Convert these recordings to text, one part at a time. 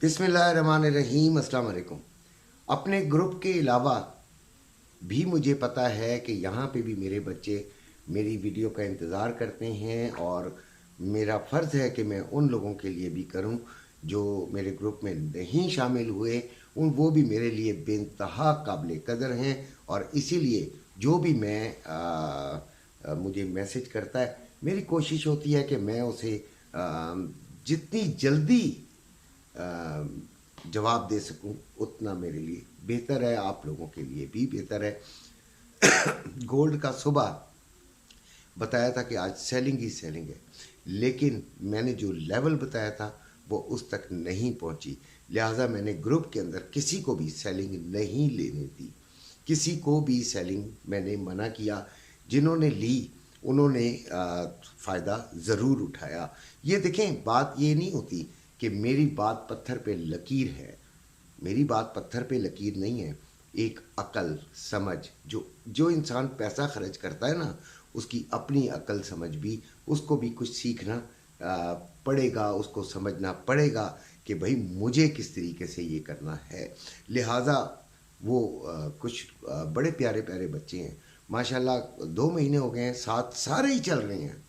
बिस्मिल्लाहिर्रहमानिर्रहीम, अस्सलाम वालेकुम। अपने ग्रुप के अलावा भी मुझे पता है कि यहाँ पे भी मेरे बच्चे मेरी वीडियो का इंतज़ार करते हैं और मेरा फ़र्ज़ है कि मैं उन लोगों के लिए भी करूँ जो मेरे ग्रुप में नहीं शामिल हुए। वो भी मेरे लिए बेइंतहा काबिल कदर हैं और इसीलिए जो भी मुझे मैसेज करता है, मेरी कोशिश होती है कि मैं उसे जितनी जल्दी जवाब दे सकूं उतना मेरे लिए बेहतर है, आप लोगों के लिए भी बेहतर है। गोल्ड का सुबह बताया था कि आज सेलिंग ही सेलिंग है, लेकिन मैंने जो लेवल बताया था वो उस तक नहीं पहुंची। लिहाजा मैंने ग्रुप के अंदर किसी को भी सेलिंग नहीं लेने दी, किसी को भी सेलिंग मैंने मना किया। जिन्होंने ली उन्होंने फ़ायदा ज़रूर उठाया। ये देखें, बात ये नहीं होती कि मेरी बात पत्थर पे लकीर है। मेरी बात पत्थर पे लकीर नहीं है। एक अकल समझ, जो जो इंसान पैसा खर्च करता है ना, उसकी अपनी अकल समझ भी, उसको भी कुछ सीखना पड़ेगा, उसको समझना पड़ेगा कि भाई मुझे किस तरीके से ये करना है। लिहाजा वो कुछ बड़े प्यारे प्यारे बच्चे हैं माशाल्लाह। 2 महीने हो गए हैं, साथ सारे ही चल रहे हैं।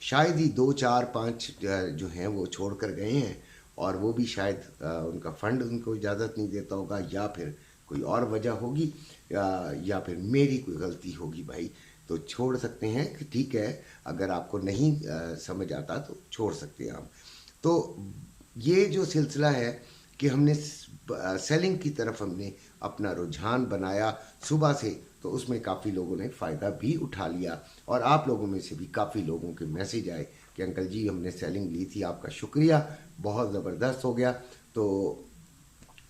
शायद ही 2 4 5 जो हैं वो छोड़ कर गए हैं, और वो भी शायद उनका फ़ंड उनको इजाज़त नहीं देता होगा, या फिर कोई और वजह होगी, या फिर मेरी कोई गलती होगी। भाई तो छोड़ सकते हैं कि ठीक है, अगर आपको नहीं समझ आता तो छोड़ सकते हैं आप। तो ये जो सिलसिला है कि हमने सेलिंग की तरफ हमने अपना रुझान बनाया सुबह से, तो उसमें काफ़ी लोगों ने फ़ायदा भी उठा लिया। और आप लोगों में से भी काफ़ी लोगों के मैसेज आए कि अंकल जी हमने सेलिंग ली थी, आपका शुक्रिया, बहुत ज़बरदस्त हो गया। तो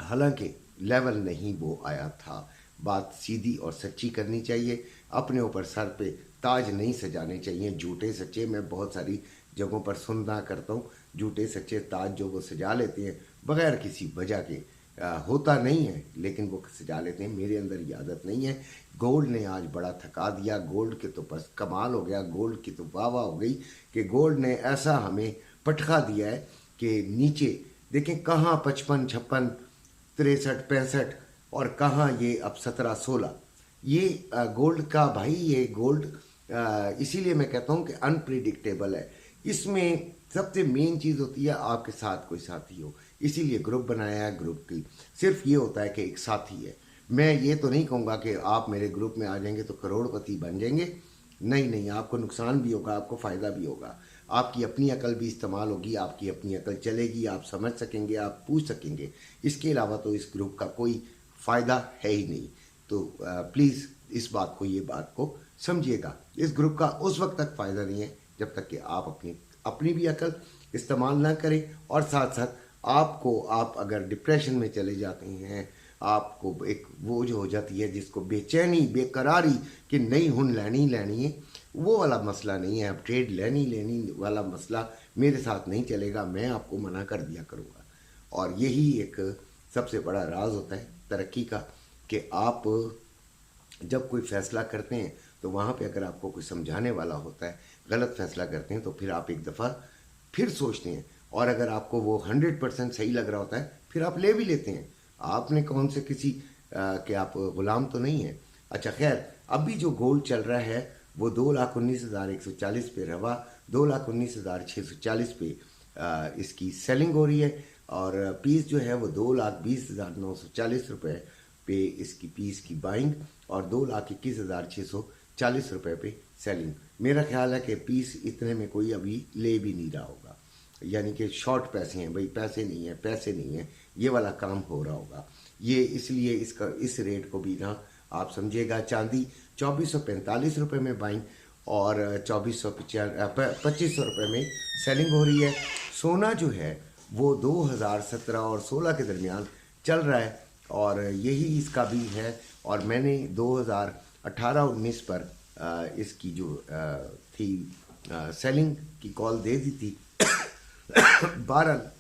हालांकि लेवल नहीं वो आया था। बात सीधी और सच्ची करनी चाहिए, अपने ऊपर सर पे ताज नहीं सजाने चाहिए झूठे सच्चे। मैं बहुत सारी जगहों पर सुनना करता हूँ, झूठे सच्चे ताज जो वो सजा लेते हैं बग़ैर किसी वजह के, होता नहीं है लेकिन वो सजा लेते हैं। मेरे अंदर ये आदत नहीं है। गोल्ड ने आज बड़ा थका दिया, गोल्ड के तो बस कमाल हो गया, गोल्ड की तो वाह वाह हो गई कि गोल्ड ने ऐसा हमें पटखा दिया है कि नीचे देखें कहाँ 55 56 63 65, और कहाँ ये अब 17 16। ये गोल्ड का भाई, ये गोल्ड इसीलिए मैं कहता हूँ कि अनप्रिडिक्टेबल है। इसमें सबसे मेन चीज़ होती है आपके साथ कोई साथी हो, इसीलिए ग्रुप बनाया है। ग्रुप की सिर्फ ये होता है कि एक साथी है। मैं ये तो नहीं कहूँगा कि आप मेरे ग्रुप में आ जाएंगे तो करोड़पति बन जाएंगे। नहीं नहीं, आपको नुकसान भी होगा, आपको फ़ायदा भी होगा, आपकी अपनी अकल भी इस्तेमाल होगी, आपकी अपनी अकल चलेगी, आप समझ सकेंगे, आप पूछ सकेंगे। इसके अलावा तो इस ग्रुप का कोई फ़ायदा है ही नहीं। तो प्लीज़ इस बात को, ये बात को समझिएगा। इस ग्रुप का उस वक्त तक फ़ायदा नहीं है जब तक कि आप अपनी अपनी भी अकल इस्तेमाल ना करें, और साथ साथ आप अगर डिप्रेशन में चले जाते हैं, आपको एक वो जो हो जाती है जिसको बेचैनी बेकरारी कि नहीं हुन लैनी लैनी है, वो वाला मसला नहीं है। अब ट्रेड लेनी लेनी वाला मसला मेरे साथ नहीं चलेगा, मैं आपको मना कर दिया करूँगा। और यही एक सबसे बड़ा राज होता है तरक्की का, कि आप जब कोई फ़ैसला करते हैं तो वहाँ पे अगर आपको कोई समझाने वाला होता है, गलत फ़ैसला करते हैं तो फिर आप एक दफ़ा फिर सोचते हैं, और अगर आपको वो 100% सही लग रहा होता है फिर आप ले भी लेते हैं। आपने कौन से किसी के आप ग़ुलाम तो नहीं हैं। अच्छा खैर, अभी जो गोल्ड चल रहा है वो 2,19,140 पे रवा, 2,19,640 पे इसकी सेलिंग हो रही है, और पीस जो है वो 2,20,940 पे इसकी पीस की बाइंग, और 2,21,640 पे सेलिंग। मेरा ख्याल है कि पीस इतने में कोई अभी ले भी नहीं रहा होगा, यानी कि शॉर्ट पैसे हैं भाई, पैसे नहीं है, पैसे नहीं है, ये वाला काम हो रहा होगा। ये इसलिए इस रेट को भी ना आप समझिएगा। चांदी 2,445 में बाइंग और 2,2500 में सेलिंग हो रही है। सोना जो है वो 2017 और 16 के दरमियान चल रहा है, और यही इसका भी है। और मैंने 2018-19 पर इसकी जो थी सेलिंग की कॉल दे दी थी। बहरहाल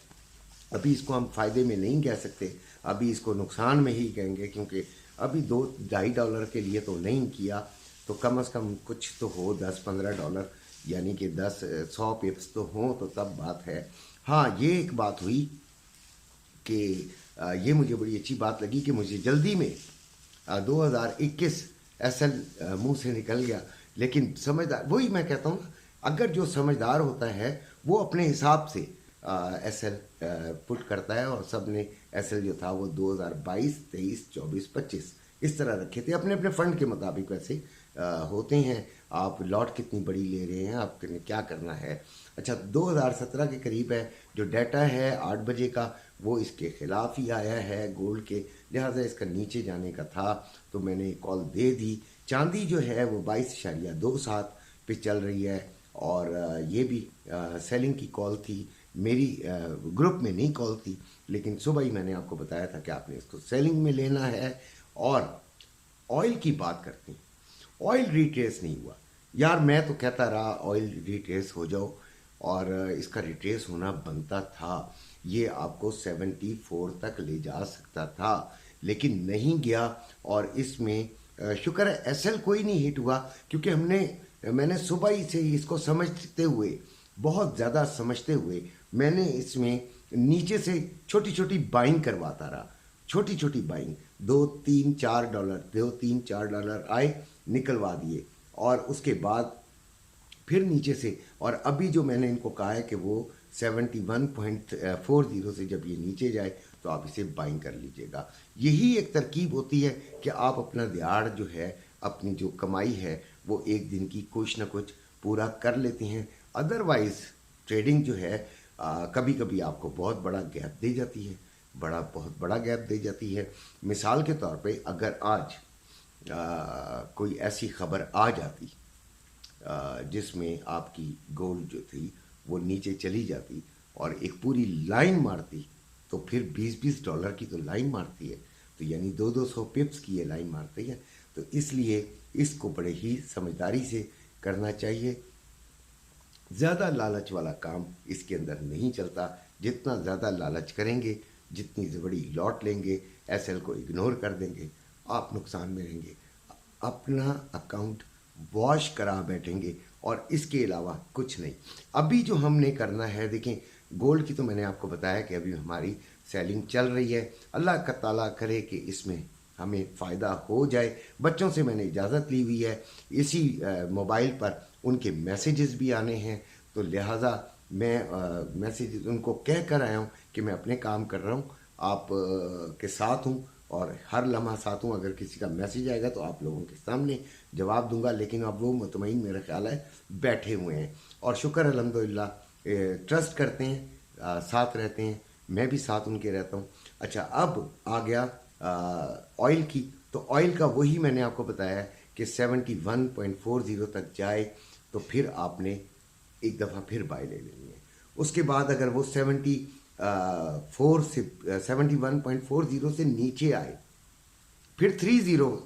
अभी इसको हम फ़ायदे में नहीं कह सकते, अभी इसको नुकसान में ही कहेंगे, क्योंकि अभी $2-2.5 के लिए तो नहीं किया, तो कम से कम कुछ तो हो, $10-15, यानी कि 10-100 पिप्स तो हों तो तब बात है। हाँ, ये एक बात हुई کہ یہ مجھے بڑی اچھی بات لگی کہ مجھے جلدی میں 2021 ایس ایل منہ سے نکل گیا، لیکن سمجھدار، وہی میں کہتا ہوں، اگر جو سمجھدار ہوتا ہے وہ اپنے حساب سے ایس ایل پٹ کرتا ہے، اور سب نے ایس ایل جو تھا وہ 2022 23 24 25 اس طرح رکھے تھے اپنے اپنے فنڈ کے مطابق. ویسے ہوتے ہیں، آپ لاٹ کتنی بڑی لے رہے ہیں، آپ نے کیا کرنا ہے. اچھا 2017 کے قریب ہے جو ڈیٹا ہے 8 بجے کا، وہ اس کے خلاف ہی آیا ہے گولڈ کے، لہٰذا اس کا نیچے جانے کا تھا تو میں نے کال دے دی. چاندی جو ہے وہ 22.27 پہ چل رہی ہے، اور یہ بھی سیلنگ کی کال تھی میری، گروپ میں نہیں کال تھی، لیکن صبح ہی میں نے آپ کو بتایا تھا کہ آپ نے اس کو سیلنگ میں لینا ہے. اور آئل کی بات کرتے ہیں، آئل ریٹریس نہیں ہوا یار. میں تو کہتا رہا آئل ریٹریس ہو جاؤ، اور اس کا ریٹریس ہونا بنتا تھا، یہ آپ کو 74 تک لے جا سکتا تھا، لیکن نہیں گیا. اور اس میں شکر ہے ایس ایل کوئی نہیں ہٹ ہوا، کیونکہ میں نے صبح ہی سے اس کو سمجھتے ہوئے، بہت زیادہ سمجھتے ہوئے، میں نے اس میں نیچے سے چھوٹی چھوٹی بائنگ کرواتا رہا، چھوٹی چھوٹی بائنگ، $2-3-4 آئے، نکلوا دیے، اور اس کے بعد پھر نیچے سے. اور ابھی جو میں نے ان کو کہا ہے کہ وہ 71.40 سے جب یہ نیچے جائے تو آپ اسے بائنگ کر لیجئے گا. یہی ایک ترکیب ہوتی ہے کہ آپ اپنا دیہڑ جو ہے، اپنی جو کمائی ہے، وہ ایک دن کی کچھ نہ کچھ پورا کر لیتے ہیں. ادروائز ٹریڈنگ جو ہے کبھی کبھی آپ کو بہت بڑا گیپ دے جاتی ہے، بہت بڑا گیپ دے جاتی ہے. مثال کے طور پہ اگر آج کوئی ایسی خبر آ جاتی جس میں آپ کی گولڈ جو تھی وہ نیچے چلی جاتی اور ایک پوری لائن مارتی، تو پھر $20 کی تو لائن مارتی ہے، تو یعنی 200 پپس کی یہ لائن مارتی ہے. تو اس لیے اس کو بڑے ہی سمجھداری سے کرنا چاہیے. زیادہ لالچ والا کام اس کے اندر نہیں چلتا. جتنا زیادہ لالچ کریں گے، جتنی بڑی لاٹ لیں گے، ایس ایل کو اگنور کر دیں گے، آپ نقصان میں رہیں گے. اپنا اکاؤنٹ واش کرا بیٹھیں گے، اور اس کے علاوہ کچھ نہیں. ابھی جو ہم نے کرنا ہے، دیکھیں گولڈ کی تو میں نے آپ کو بتایا کہ ابھی ہماری سیلنگ چل رہی ہے. اللہ کا تعالیٰ کرے کہ اس میں ہمیں فائدہ ہو جائے. بچوں سے میں نے اجازت لی ہوئی ہے، اسی موبائل پر ان کے میسیجز بھی آنے ہیں، تو لہٰذا میں میسیجز ان کو کہہ کر آیا ہوں کہ میں اپنے کام کر رہا ہوں، آپ کے ساتھ ہوں، اور ہر لمحہ ساتھ ہوں. اگر کسی کا میسیج آئے گا تو آپ لوگوں کے سامنے جواب دوں گا. لیکن اب وہ مطمئن میرا خیال ہے بیٹھے ہوئے ہیں، اور شکر الحمدللہ ٹرسٹ کرتے ہیں، ساتھ رہتے ہیں، میں بھی ساتھ ان کے رہتا ہوں. اچھا اب آ گیا آئل کی. تو آئل کا وہی میں نے آپ کو بتایا ہے کہ 71.40 تک جائے تو پھر آپ نے ایک دفعہ پھر بائی لے لینی ہے. اس کے بعد اگر وہ 71.40 سے نیچے آئے، پھر 30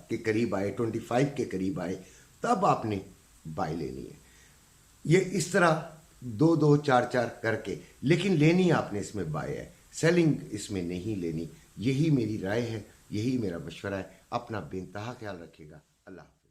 کے قریب آئے، 25 کے قریب آئے، تب آپ نے بائی لینی ہے. یہ اس طرح 2-2 4 کر کے، لیکن لینی آپ نے اس میں بائی ہے، سیلنگ اس میں نہیں لینی. یہی میری رائے ہے، یہی میرا مشورہ ہے. اپنا بے انتہا خیال رکھیے گا. اللہ حافظ.